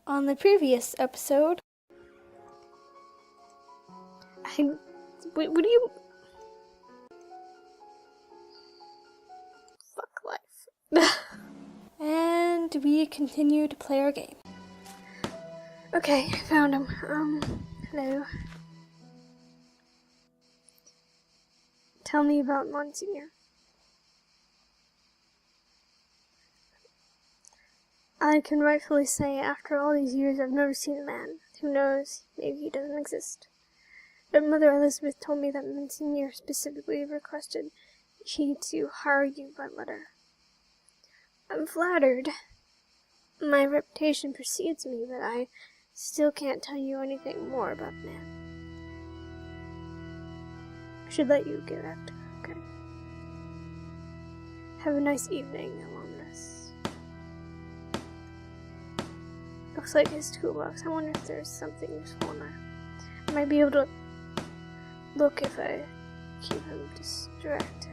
On the previous episode, what do you... Fuck life. And we continue to play our game. Okay, I found him. Hello. Tell me about Monsignor. I can rightfully say, after all these years, I've never seen a man. Who knows, maybe he doesn't exist. But Mother Elizabeth told me that Monsignor specifically requested he to hire you by letter. I'm flattered. My reputation precedes me, but I still can't tell you anything more about the man. I should let you get out, okay? Have a nice evening, alumnus. Looks like his toolbox. I wonder if there's something useful in there. I might be able to look if I keep him distracted.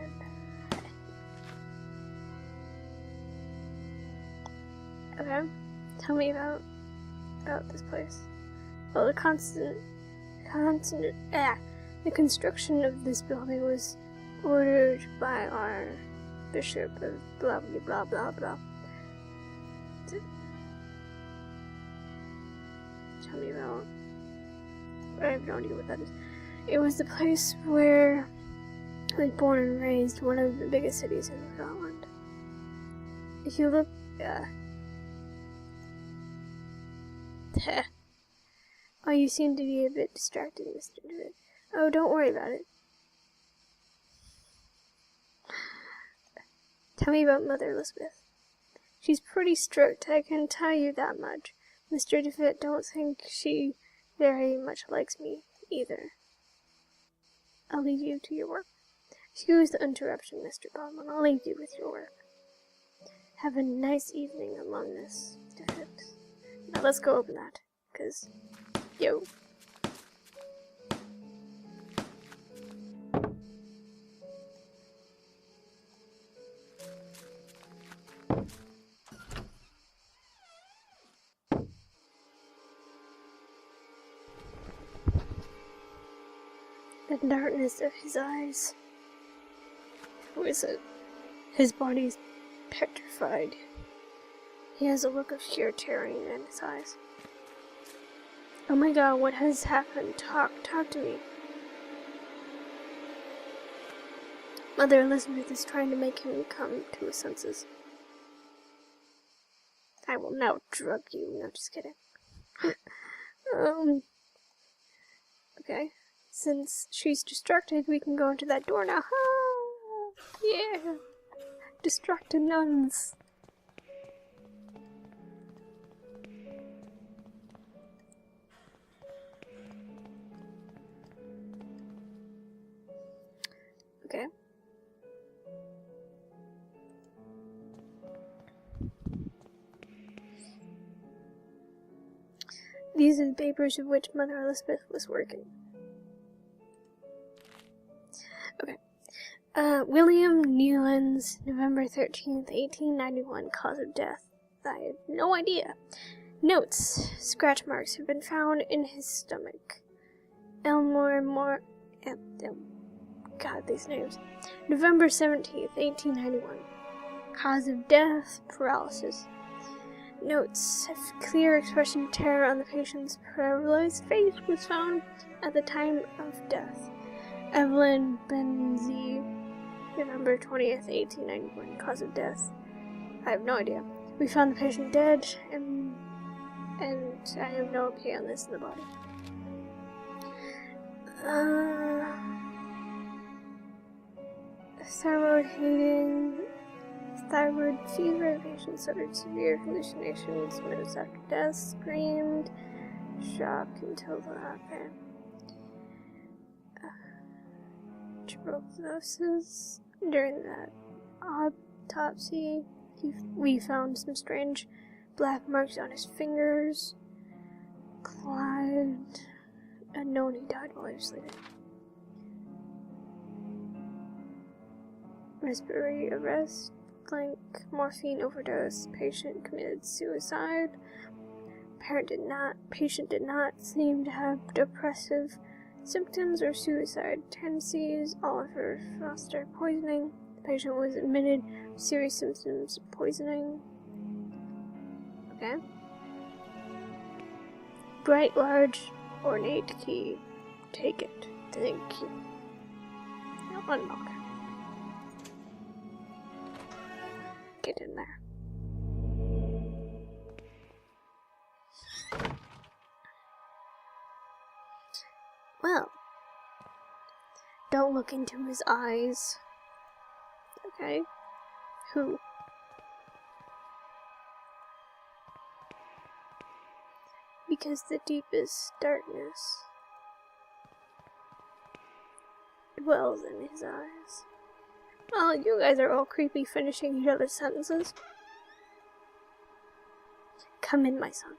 Okay, tell me about this place. Well, the construction of this building was ordered by our bishop of blah blah blah blah blah. Tell me about... I have no idea what that is. It was the place where I was born and raised, one of the biggest cities in Scotland. If you look, oh, you seem to be a bit distracted, Mr. DeWitt. Oh, don't worry about it. Tell me about Mother Elizabeth. She's pretty strict, I can tell you that much. Mr. DeWitt, don't think she very much likes me, either. I'll leave you to your work. Excuse the interruption, Mr. Baldwin. I'll leave you with your work. Have a nice evening, alumnus, DeWitt. Now let's go open that, 'cause, yo. The darkness of his eyes. Who is it? His body's petrified. He has a look of sheer terror in his eyes. Oh my god, what has happened? Talk to me. Mother Elizabeth is trying to make him come to his senses. I will now drug you. No, just kidding. Okay. Since she's distracted, we can go into that door now. Yeah. Distracted nuns. Okay. These are the papers of which Mother Elizabeth was working. Okay. William Newlands, November 13th, 1891, cause of death. I have no idea. Notes. Scratch marks have been found in his stomach. God, these names. November 17th, 1891. Cause of death, paralysis. Notes. A clear expression of terror on the patient's paralyzed face was found at the time of death. Evelyn Benzie, November 20th, 1891. Cause of death. I have no idea. We found the patient dead, and I have no okay on this in the body. Thyroid fever, the patient suffered severe hallucinations, minutes after death, screamed, shock until the tuberculosis. During that autopsy, we found some strange black marks on his fingers. Clyde had known he died while he was sleeping. Respiratory arrest, blank, morphine overdose, patient committed suicide. Patient did not seem to have depressive symptoms or suicide tendencies. Oliver Foster poisoning. The patient was admitted with serious symptoms of poisoning. Okay. Bright, large, ornate key. Take it. Thank you. Now unlock it. Get in there. Well, don't look into his eyes. Okay? Who? Because the deepest darkness dwells in his eyes. Well, you guys are all creepy finishing each other's sentences. Come in, my son.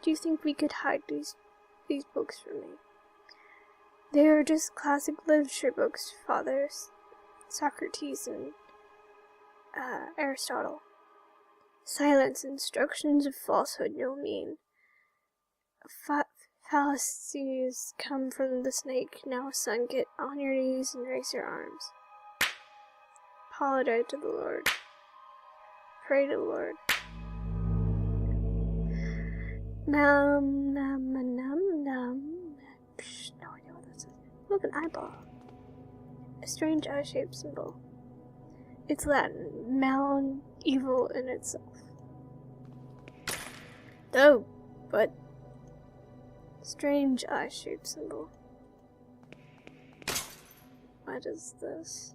Do you think we could hide these books from me? They are just classic literature books, Father. Socrates and Aristotle. Silence, instructions of falsehood no mean. Fallacies come from the snake. Now, son, get on your knees and raise your arms. Apologize to the Lord. Pray to the Lord. Num, num, num, num. Psh, no idea what that says. Look, an eyeball. A strange eye-shaped symbol. It's Latin. Malum, evil in itself. Oh, but strange eye-shaped symbol. What is this?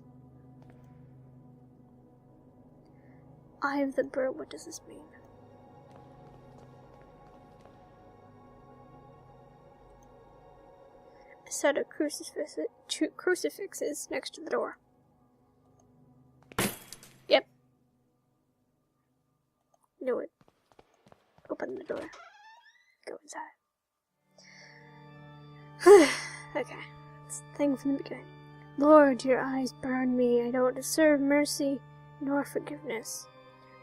Eye of the bird, what does this mean? A set of crucifixes next to the door. Yep. Knew it. Open the door. Go inside. Okay. Let's think from the beginning. Lord, your eyes burn me. I don't deserve mercy nor forgiveness.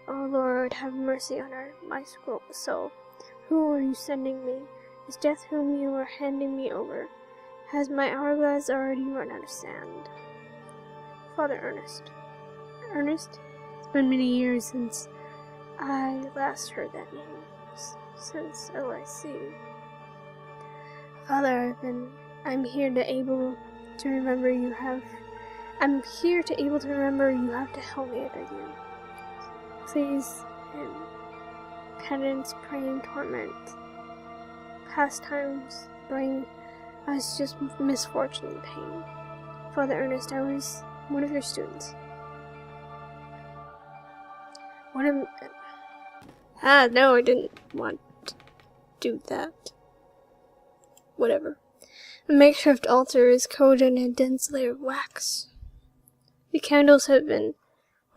O Lord, have mercy on my soul. Who are you sending me? Is death whom you are handing me over? Has my hourglass already run out of sand? Father Ernest. Ernest? It's been many years since I last heard that name. Since OIC. Father, I'm here to able to remember you have to help me, I beg you. Please, penance, praying, torment. Pastimes bring us just misfortune and pain. Father Ernest, I was one of your students. No, I didn't want to do that. Whatever. The makeshift altar is coated in a dense layer of wax. The candles have been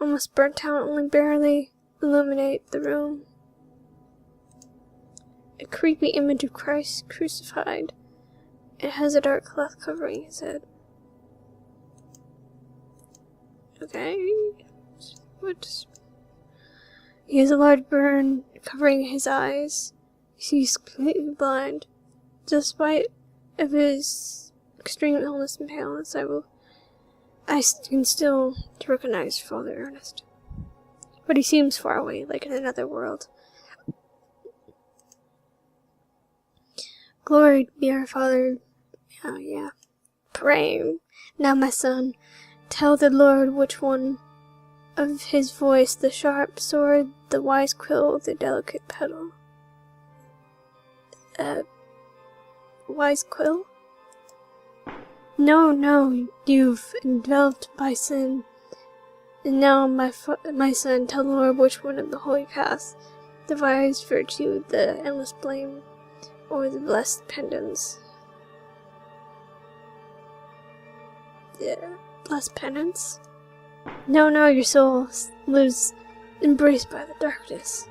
almost burnt out, only barely illuminate the room. A creepy image of Christ crucified. It has a dark cloth covering his head. Okay. What? He has a large burn covering his eyes. He's completely blind. Despite of his extreme illness and paleness, I can still recognize Father Ernest. But he seems far away, like in another world. Glory be our Father. Oh, yeah. Pray. Now, my son, tell the Lord which one of his voice, the sharp sword, the wise quill, the delicate petal. Wise quill? No, you've enveloped by sin. And now, my son, tell the Lord which one of the holy paths, the wise virtue, the endless blame, or the blessed penance. The blessed penance? No, your soul lives embraced by the darkness.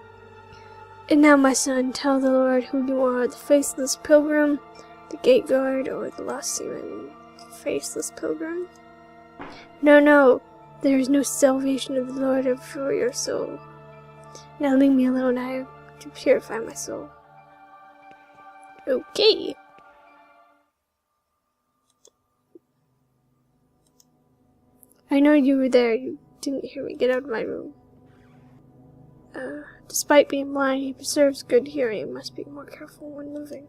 And now, my son, tell the Lord who you are, the faithless pilgrim, the gate guard, or the lost seaman. Faithless pilgrim? No, there is no salvation of the Lord for your soul. Now leave me alone, I have to purify my soul. Okay. I know you were there. You didn't hear me get out of my room. Despite being blind, he preserves good hearing. Must be more careful when moving.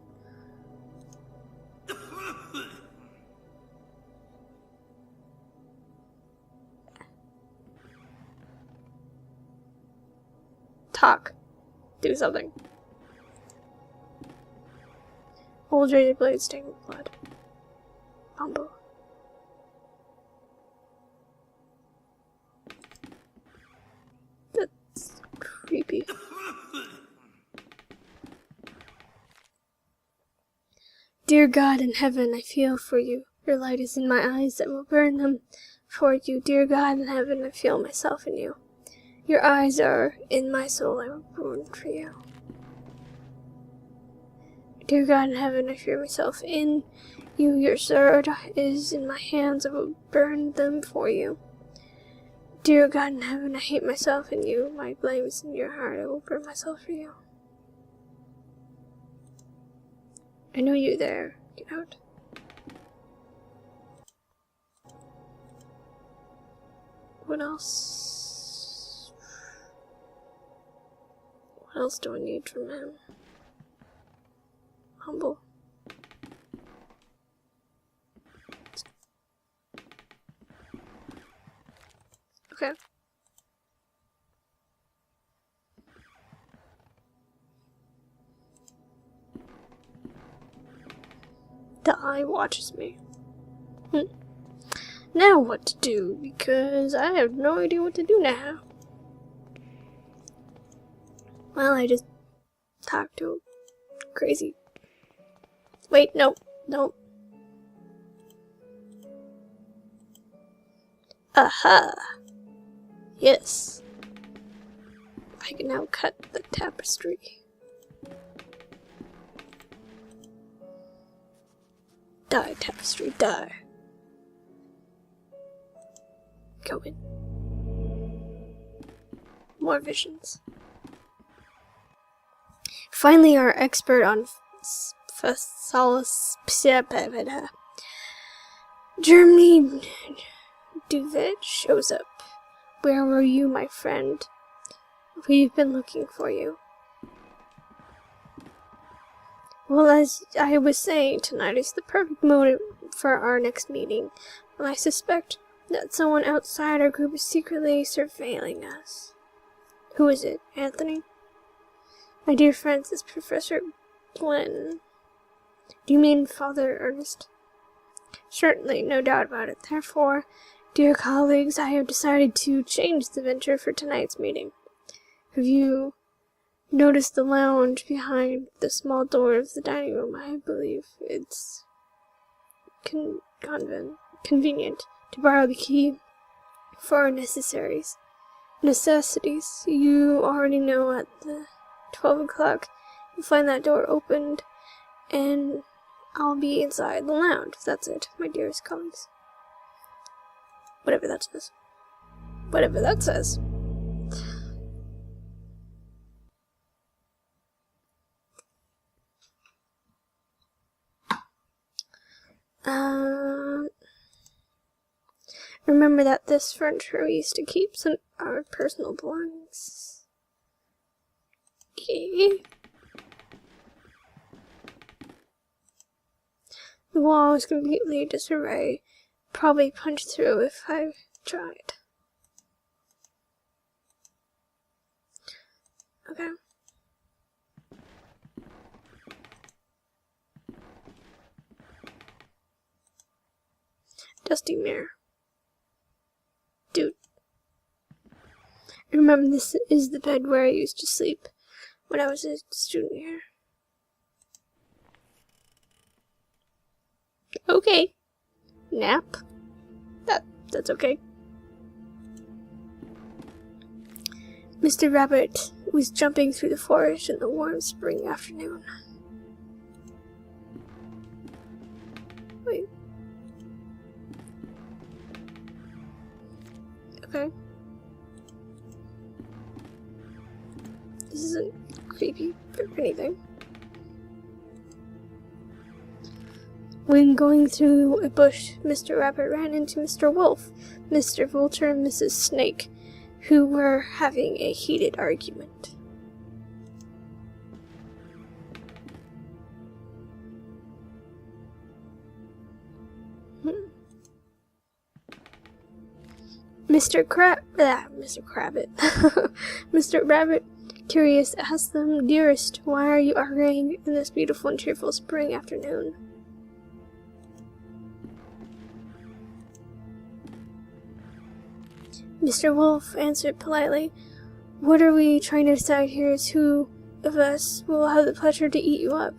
Talk. Do something. Old razor blade stained with blood. Humble. That's creepy. Dear God in heaven, I feel for you. Your light is in my eyes, I will burn them for you. Dear God in heaven, I feel myself in you. Your eyes are in my soul, I will burn for you. Dear God in heaven, I feel myself in you. Your sword is in my hands, I will burn them for you. Dear God in heaven, I hate myself in you. My blame is in your heart, I will burn myself for you. I know you're there. Get out. What else? What else do I need from him? Humble. Okay. The eye watches me. Now what to do, because I have no idea what to do now. Well, I just talked to a crazy... Wait, no. Aha! Yes. I can now cut the tapestry. Die, tapestry, die. Go in. More visions. Finally, our expert on Germany Duvet shows up. Where were you, my friend? We've been looking for you. Well, as I was saying, tonight is the perfect moment for our next meeting. And I suspect that someone outside our group is secretly surveilling us. Who is it, Anthony? My dear friends, it's Professor Glenn. Do you mean Father Ernest? Certainly, no doubt about it. Therefore, dear colleagues, I have decided to change the venture for tonight's meeting. Have you noticed the lounge behind the small door of the dining room? I believe it's convenient to borrow the key for our necessities. You already know at the 12 o'clock you'll find that door opened, and I'll be inside the lounge. That's it, my dearest colleagues. Whatever that says. Whatever that says. Remember that this furniture we used to keep some our personal belongings. Okay. The wall is completely disarray. Probably punched through if I tried. Okay. Dusty mirror. Dude. Remember, this is the bed where I used to sleep when I was a student here. Okay. Nap. That's okay. Mr. Rabbit was jumping through the forest in the warm spring afternoon. Wait. Okay. This isn't creepy or anything. When going through a bush, Mr. Rabbit ran into Mr. Wolf, Mr. Vulture, and Mrs. Snake, who were having a heated argument. Mr. Crabbit. Mr. Rabbit, curious, asked them, "Dearest, why are you arguing in this beautiful and cheerful spring afternoon?" Mr. Wolf answered politely, "What are we trying to decide here is who of us will have the pleasure to eat you up."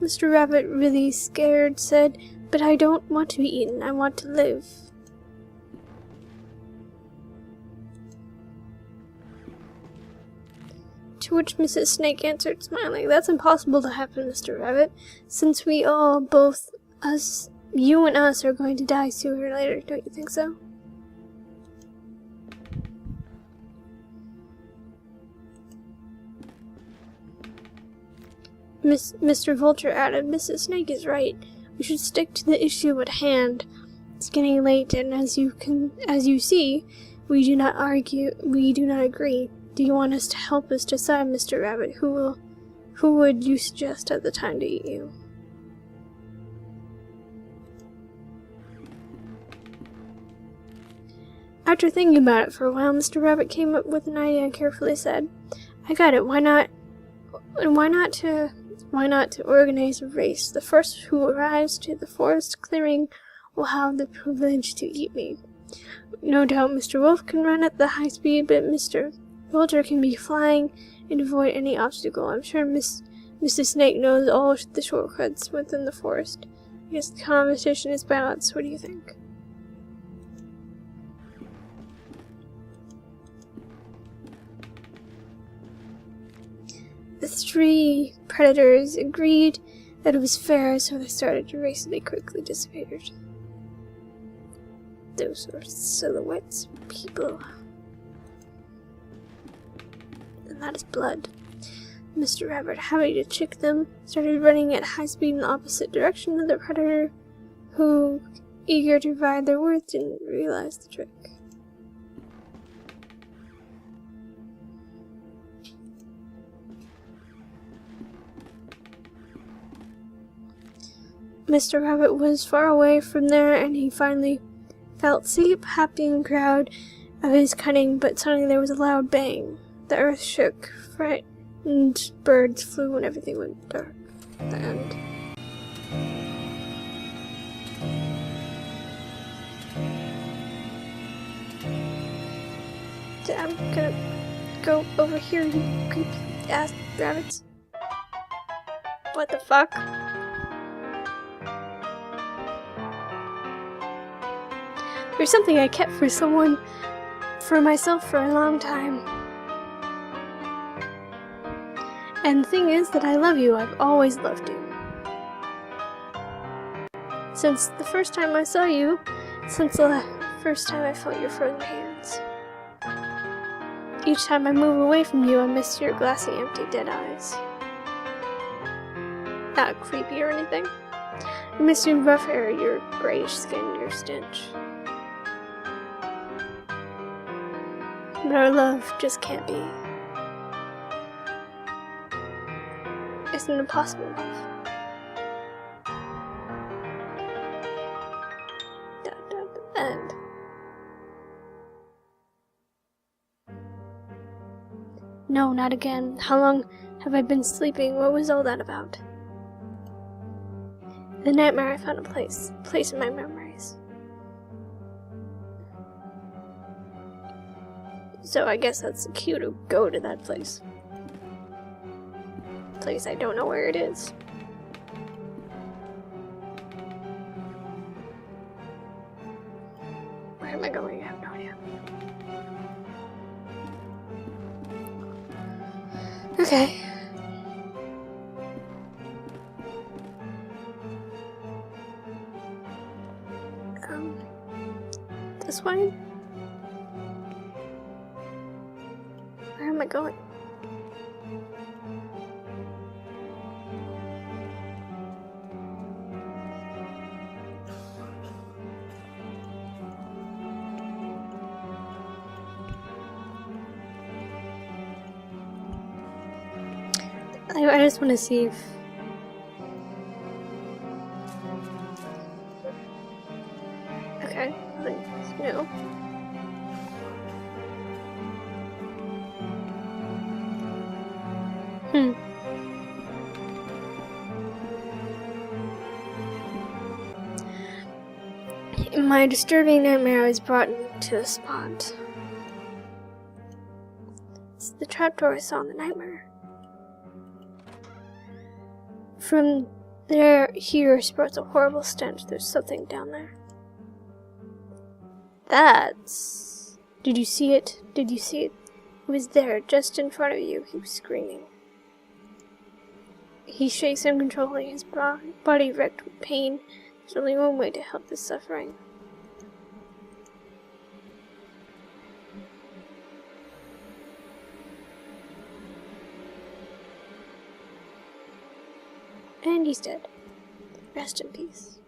Mr. Rabbit, really scared, said, "But I don't want to be eaten, I want to live." To which Mrs. Snake answered, smiling, "That's impossible to happen, Mr. Rabbit, since we all, both us, you and us, are going to die sooner or later, don't you think so?" Mr. Vulture added, "Mrs. Snake is right. We should stick to the issue at hand. It's getting late, and as you see, we do not agree. Do you want us to help us decide, Mr. Rabbit, who would you suggest at the time to eat you?" After thinking about it for a while, Mr. Rabbit came up with an idea and carefully said, "I got it. Why not to organize a race? The first who arrives to the forest clearing will have the privilege to eat me. No doubt Mr. Wolf can run at the high speed, but Mr. Vulture can be flying and avoid any obstacle. I'm sure Mrs. Snake knows all the shortcuts within the forest. I guess the competition is balanced. What do you think?" The three predators agreed that it was fair, so they started to race and they quickly disappeared. Those were silhouettes, people. And that is blood. Mr. Rabbit, happy to trick them, started running at high speed in the opposite direction of the predator, who, eager to provide their worth, didn't realize the trick. Mr. Rabbit was far away from there, and he finally felt safe, happy, and proud of his cunning, but suddenly there was a loud bang. The earth shook, frightened birds flew, and everything went dark. The end. I'm gonna go over here, you creepy ass rabbits. What the fuck? There's something I kept for myself for a long time. And the thing is that I love you. I've always loved you. Since the first time I saw you, since the first time I felt your frozen hands. Each time I move away from you, I miss your glassy, empty, dead eyes. Not creepy or anything. I miss your rough hair, your grayish skin, your stench. But our love just can't be. It's an impossible love. End. No, not again. How long have I been sleeping? What was all that about? The nightmare, I found a place in my memories. So I guess that's the cue to go to that place. Place I don't know where it is. Where am I going? I have no idea. Okay. This way? Where am I going? I just want to see if... Okay, nothing's new. In my disturbing nightmare, I was brought into a spot. It's the trapdoor I saw in the nightmare. From there, here sprouts a horrible stench. There's something down there. That's... Did you see it? Did you see it? It was there, just in front of you. He was screaming. He shakes uncontrollably, his body wrecked with pain. There's only one way to help this suffering. And he's dead. Rest in peace.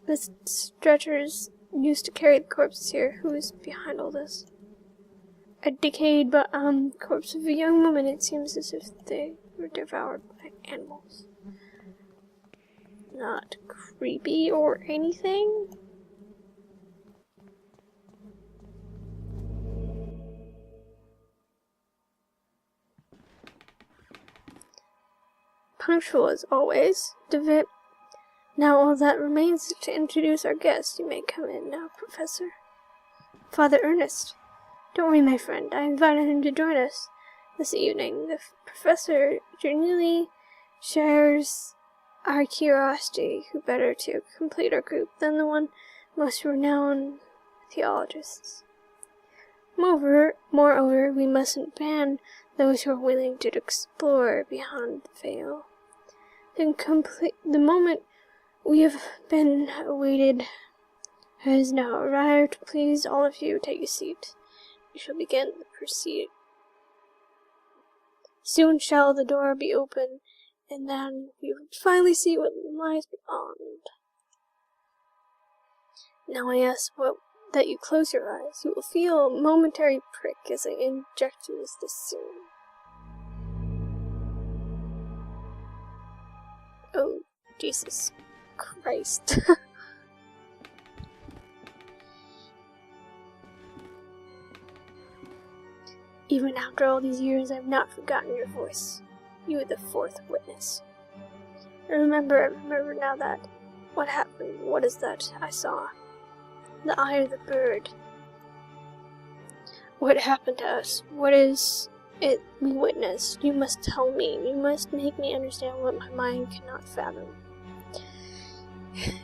The stretchers used to carry the corpses here. Who is behind all this? A decayed but corpse of a young woman. It seems as if they were devoured by animals. Not creepy or anything. Punctual as always. DeVitt. Now all that remains is to introduce our guest. You may come in now, Professor. Father Ernest. Don't worry, my friend. I invited him to join us this evening. The professor genuinely shares our curiosity. Who better to complete our group than the one most renowned theologists? Moreover, we mustn't ban those who are willing to explore beyond the veil. The moment we have been awaited has now arrived. Please, all of you, take a seat. We shall begin the proceeding. Soon shall the door be open, and then we will finally see what lies beyond. Now I ask that you close your eyes. You will feel a momentary prick as I inject you this soon. Oh, Jesus Christ. Even after all these years, I have not forgotten your voice. You are the fourth witness. I remember now that. What happened? What is that I saw? The eye of the bird. What happened to us? What is it we witnessed? You must tell me. You must make me understand what my mind cannot fathom.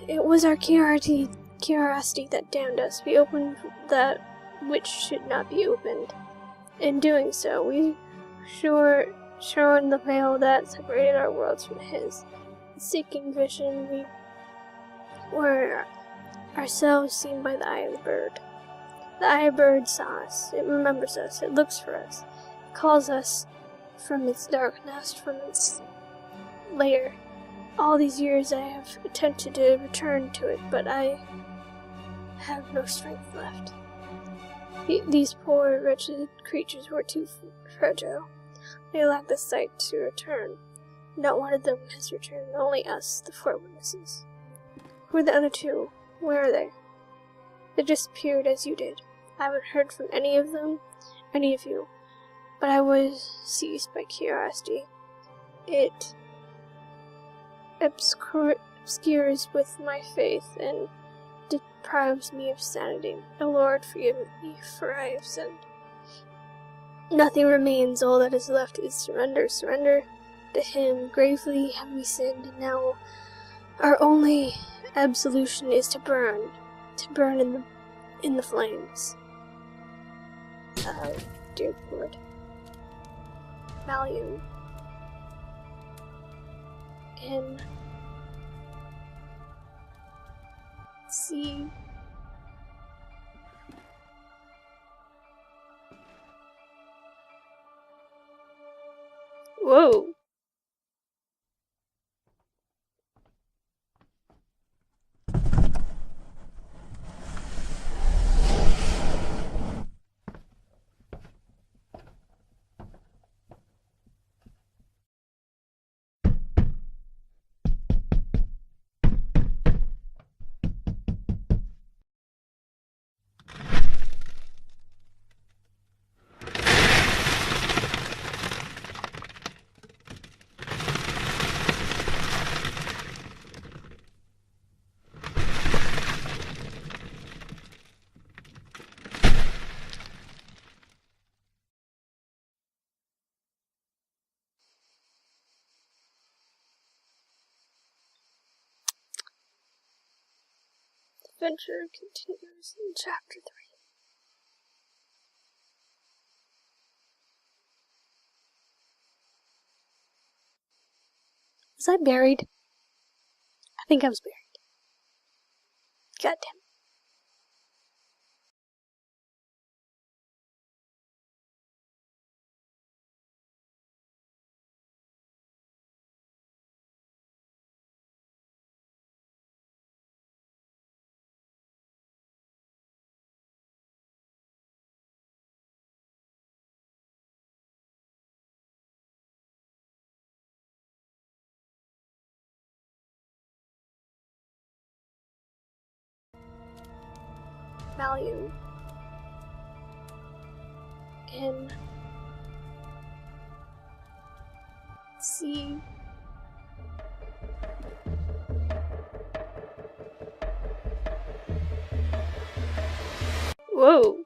It was our curiosity that damned us. We opened that which should not be opened. In doing so, we shorn the veil that separated our worlds from his. Seeking vision, we were ourselves seen by the eye of the bird. The eye of the bird saw us. It remembers us. It looks for us. It calls us from its dark nest, from its lair. All these years I have attempted to return to it, but I have no strength left. These poor, wretched creatures were too fragile. They lack the sight to return. Not one of them has returned, only us, the four witnesses. Who are the other two? Where are they? They disappeared as you did. I haven't heard from any of you, but I was seized by curiosity. It obscures with my faith and deprives me of sanity. O Lord, forgive me, for I have sinned. Nothing remains. All that is left is surrender. Surrender to him. Gravely have we sinned, and now our only absolution is to burn in the flames. Oh, dear Lord. Valium. In C. Whoa. The adventure continues in chapter 3. Was I buried? I think I was buried. God damn it. Value in C. Whoa.